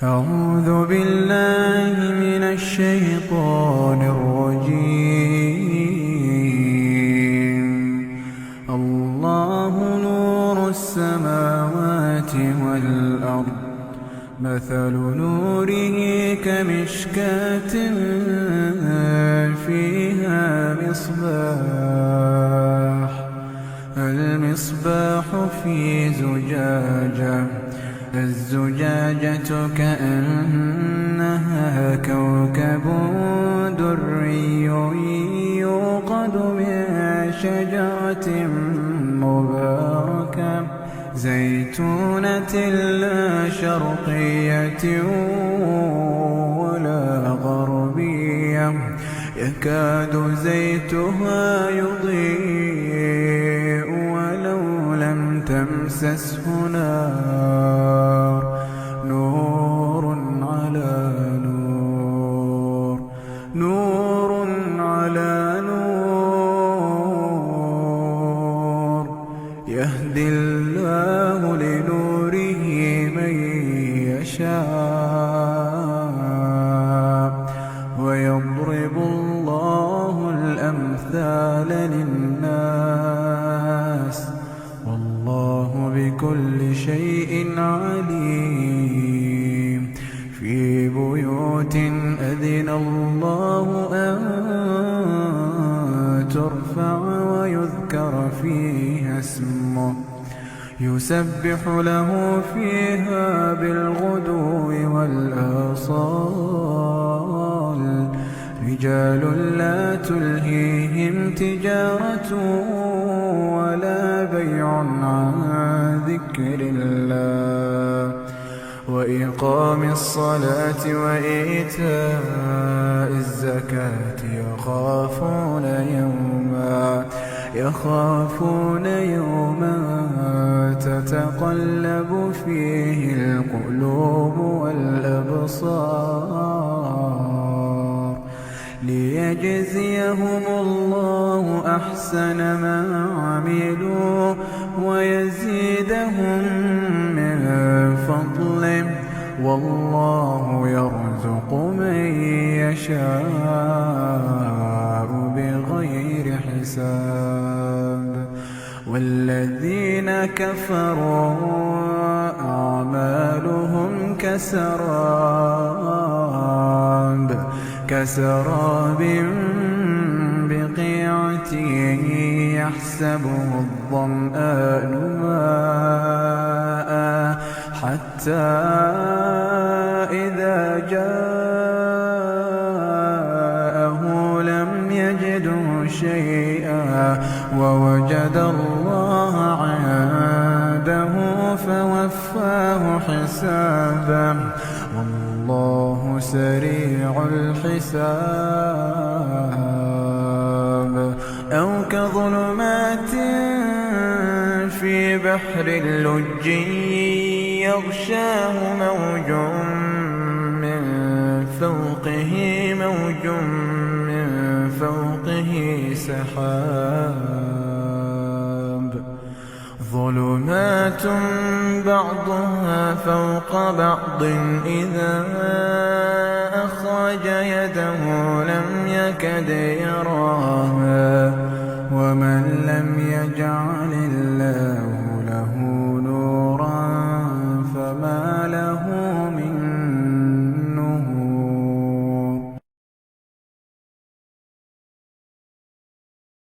أعوذ بالله من الشيطان الرجيم. الله نور السماوات والأرض، مثل نوره كمشكاة فيها المصباح في زجاجة، الزجاجة كأنها كوكب دري يوقد من شجرة مباركة زيتونة لا شرقية ولا غربية، يكاد زيتها يضيء ولو لم تمسسه نار، نور على نور، نور على نور، يهدي الله لنوره من يشاء، ويضرب الله الأمثال للناس، والله بكل شيء عليم. في بيوت أذن الله أن ترفع ويذكر فيها اسمه يسبح له فيها بالغدو والآصال، رجال لا تلهيهم تجارة ولا بيع عن ذكر الله وإقام الصلاة وإيتاء الزكاة، يخافون يوما تتقلب فيه القلوب والأبصار، ليجزيهم الله أحسن ما عملوا ويزيدهم من فضله، والله يرزق من يشاء بغير حساب. والذين كفروا أعمالهم كسراب بقيعة يحسبه الظمآن ماء حتى إذا جاءه لم يجده شيئا ووجد الله عنده فوفاه حسابه، والله سريع الحساب. أو كظلمات في بحر اللج يغشاه موج من فوقه سحاب، ظلمات بعضها فوق بعض إذا أخرج يده لم يكد يراها، ومن لم يجعل